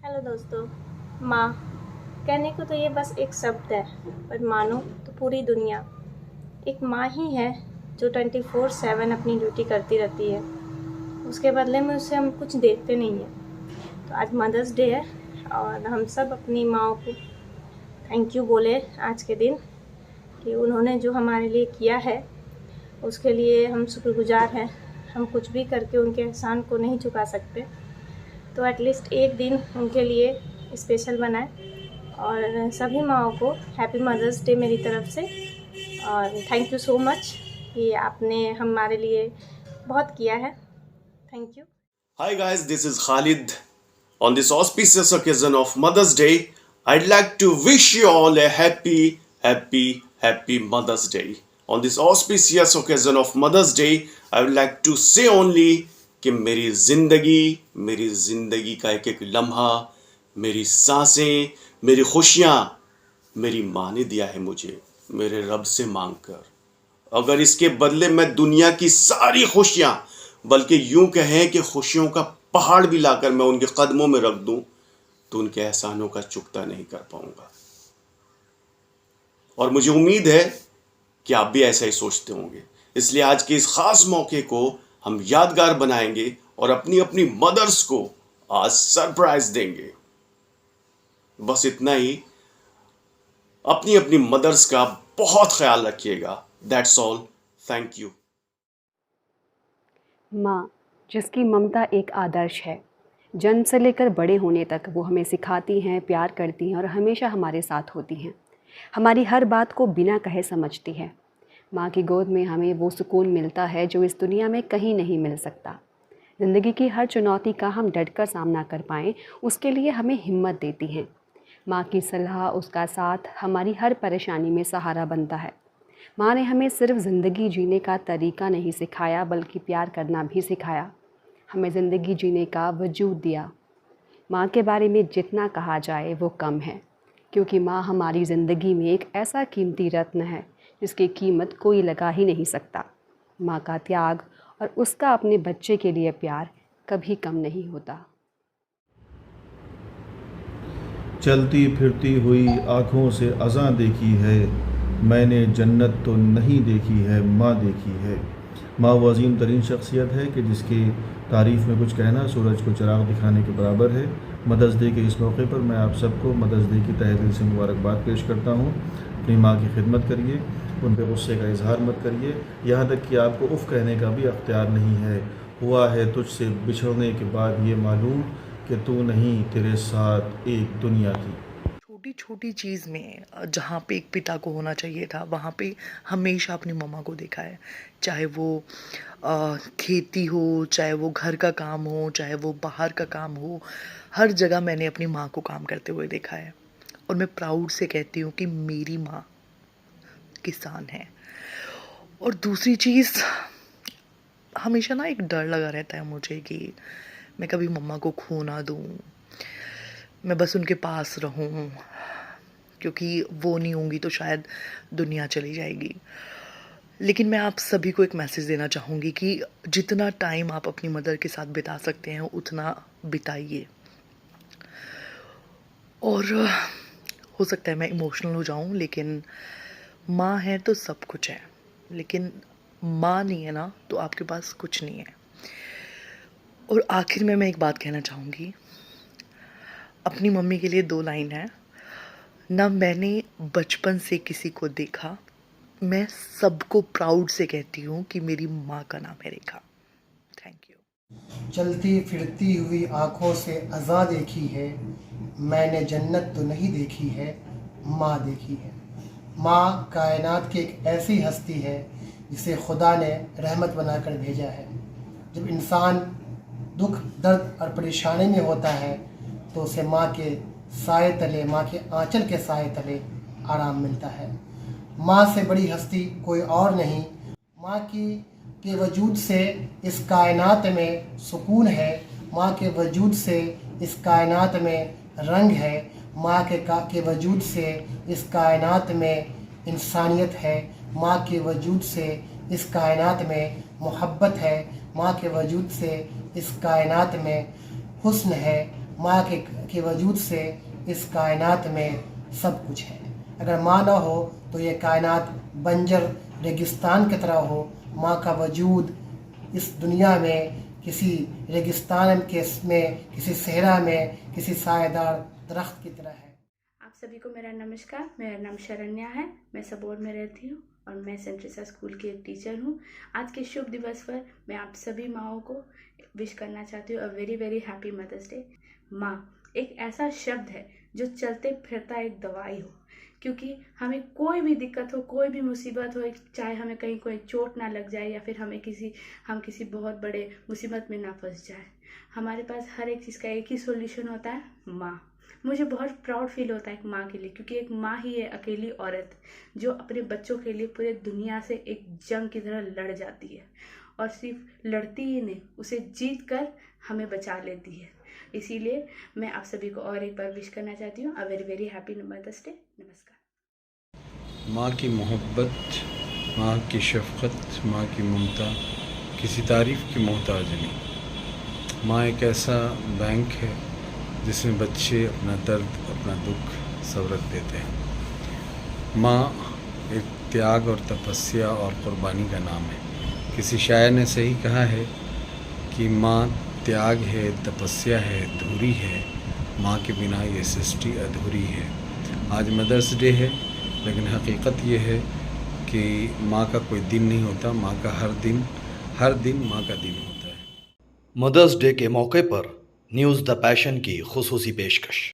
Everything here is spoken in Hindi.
हेलो दोस्तों। माँ कहने को तो ये बस एक शब्द है, पर मानो तो पूरी दुनिया। एक माँ ही है जो 24/7 अपनी ड्यूटी करती रहती है। उसके बदले में उससे हम कुछ देखते नहीं हैं। तो आज मदर्स डे है और हम सब अपनी माँओं को थैंक यू बोले आज के दिन कि उन्होंने जो हमारे लिए किया है उसके लिए हम शुक्रगुजार हैं। हम कुछ भी करके उनके एहसान को नहीं चुका सकते, तो एटलीस्ट एक दिन उनके लिए स्पेशल बनाएं। और सभी माँओं को हैप्पी मदर्स डे मेरी तरफ से। और थैंक यू सो मच कि आपने हमारे लिए बहुत किया है। Thank you. Hi guys, this is Khalid. On this auspicious occasion of Mother's Day, I'd like to wish you all a happy Mother's Day. On this auspicious occasion of Mother's Day, I would like to say only कि मेरी जिंदगी का एक एक लम्हा, मेरी सांसें, मेरी खुशियाँ मेरी माँ ने दिया है मुझे मेरे रब से मांग कर। अगर इसके बदले मैं दुनिया की सारी खुशियां, बल्कि यूं कहें कि खुशियों का पहाड़ भी लाकर मैं उनके कदमों में रख दूं, तो उनके एहसानों का चुकता नहीं कर पाऊंगा। और मुझे उम्मीद है कि आप भी ऐसा ही सोचते होंगे। इसलिए आज के इस खास मौके को हम यादगार बनाएंगे और अपनी अपनी मदर्स को आज सरप्राइज देंगे। बस इतना ही। अपनी अपनी मदर्स का बहुत ख्याल रखिएगा। That's all. Thank you. माँ, जिसकी ममता एक आदर्श है। जन्म से लेकर बड़े होने तक वो हमें सिखाती हैं, प्यार करती हैं और हमेशा हमारे साथ होती हैं। हमारी हर बात को बिना कहे समझती है। माँ की गोद में हमें वो सुकून मिलता है जो इस दुनिया में कहीं नहीं मिल सकता। ज़िंदगी की हर चुनौती का हम डटकर सामना कर पाएँ, उसके लिए हमें हिम्मत देती हैं। माँ की सलाह, उसका साथ हमारी हर परेशानी में सहारा बनता है। माँ ने हमें सिर्फ ज़िंदगी जीने का तरीका नहीं सिखाया, बल्कि प्यार करना भी सिखाया। हमें ज़िंदगी जीने का वजूद दिया। माँ के बारे में जितना कहा जाए वो कम है, क्योंकि माँ हमारी ज़िंदगी में एक ऐसा कीमती रत्न है जिसकी कीमत कोई लगा ही नहीं सकता। माँ का त्याग और उसका अपने बच्चे के लिए प्यार कभी कम नहीं होता। चलती फिरती हुई आँखों से अज़ां देखी है, मैंने जन्नत तो नहीं देखी है, माँ देखी है। माँ वो अज़ीम तरीन शख्सियत है कि जिसकी तारीफ़ में कुछ कहना सूरज को चिराग दिखाने के बराबर है। मदर्स डे के इस मौके पर मैं आप सबको मदर्स डे की तहे दिल से मुबारकबाद पेश करता हूँ। अपनी माँ की खिदमत करिए, उन पर गुस्से का इजहार मत करिए, यहाँ तक कि आपको उफ़ कहने का भी अख्तियार नहीं है। हुआ है तुझसे बिछड़ने के बाद ये मालूम कि तू नहीं, तेरे साथ एक दुनिया थी। छोटी छोटी चीज़ में जहाँ पे एक पिता को होना चाहिए था, वहाँ पे हमेशा अपनी मम्मा को देखा है। चाहे वो खेती हो, चाहे वो घर का काम हो, चाहे वो बाहर का काम हो, हर जगह मैंने अपनी माँ को काम करते हुए देखा है। और मैं प्राउड से कहती हूँ कि मेरी माँ किसान है। और दूसरी चीज़, हमेशा ना एक डर लगा रहता है मुझे कि मैं कभी मम्मा को खो ना दूँ, मैं बस उनके पास रहूँ, क्योंकि वो नहीं होंगी तो शायद दुनिया चली जाएगी। लेकिन मैं आप सभी को एक मैसेज देना चाहूँगी कि जितना टाइम आप अपनी मदर के साथ बिता सकते हैं उतना बिताइए। और हो सकता है मैं इमोशनल हो जाऊँ, लेकिन माँ है तो सब कुछ है, लेकिन माँ नहीं है ना तो आपके पास कुछ नहीं है। और आखिर में मैं एक बात कहना चाहूँगी, अपनी मम्मी के लिए 2 लाइन है। ना मैंने बचपन से किसी को देखा, मैं सबको प्राउड से कहती हूँ कि मेरी माँ का नाम है रेखा। Thank you. चलती फिरती हुई आँखों से अज़ां देखी है, मैंने जन्नत तो नहीं देखी है, माँ देखी है। माँ कायनात की एक ऐसी हस्ती है जिसे खुदा ने रहमत बनाकर भेजा है। जब इंसान दुख, दर्द और परेशानी में होता है तो उसे माँ के साए तले, माँ के आंचल के साए तले आराम मिलता है। माँ से बड़ी हस्ती कोई और नहीं। माँ के वजूद से इस कायनात में सुकून है। माँ के वजूद से इस कायनात में रंग है। माँ के वजूद से इस कायनात में इंसानियत है। माँ के वजूद से इस कायनात में मोहब्बत है। माँ के वजूद से इस कायनात में हुस्न है। माँ के वजूद से इस कायनात में सब कुछ है। अगर माँ ना हो तो ये कायनात बंजर रेगिस्तान की तरह हो। माँ का वजूद इस दुनिया में किसी रेगिस्तान में, किसी सहरा में, किसी सायेदार दरख्त की तरह है। आप सभी को मेरा नमस्कार। मेरा नाम शरण्या है, मैं सबौर में रहती हूँ और मैं सेंट ट्रीसा स्कूल की एक टीचर हूँ। आज के शुभ दिवस पर मैं आप सभी माँओं को विश करना चाहती हूँ a very very happy mother's day. माँ एक ऐसा शब्द है जो चलते फिरता एक दवाई हो, क्योंकि हमें कोई भी दिक्कत हो, कोई भी मुसीबत हो, चाहे हमें कहीं कोई चोट ना लग जाए या फिर हम किसी बहुत बड़े मुसीबत में ना फंस जाए, हमारे पास हर एक चीज़ का एक ही सॉल्यूशन होता है, माँ। मुझे बहुत प्राउड फील होता है एक माँ के लिए, क्योंकि एक माँ ही है अकेली औरत जो अपने बच्चों के लिए पूरे दुनिया से एक जंग की तरह लड़ जाती है और सिर्फ लड़ती ही नहीं, उसे जीत कर हमें बचा लेती है। इसीलिए मैं आप सभी को और एक बार विश करना चाहती हूँ a very very happy mother's day. नमस्कार। माँ की मोहब्बत, माँ की शफ़क़त, माँ की ममता किसी तारीफ़ की मोहताज नहीं। माँ एक ऐसा बैंक है जिसमें बच्चे अपना दर्द, अपना दुख सब रख देते हैं। माँ एक त्याग और तपस्या और क़ुरबानी का नाम है। किसी शायर ने सही कहा है कि माँ त्याग है, तपस्या है, धूरी है, माँ के बिना ये सृष्टि अधूरी है। आज मदर्स डे है, लेकिन हकीकत ये है कि माँ का कोई दिन नहीं होता, माँ का हर दिन माँ का दिन होता है। मदर्स डे के मौके पर न्यूज़ द पैशन की खुसूसी पेशकश।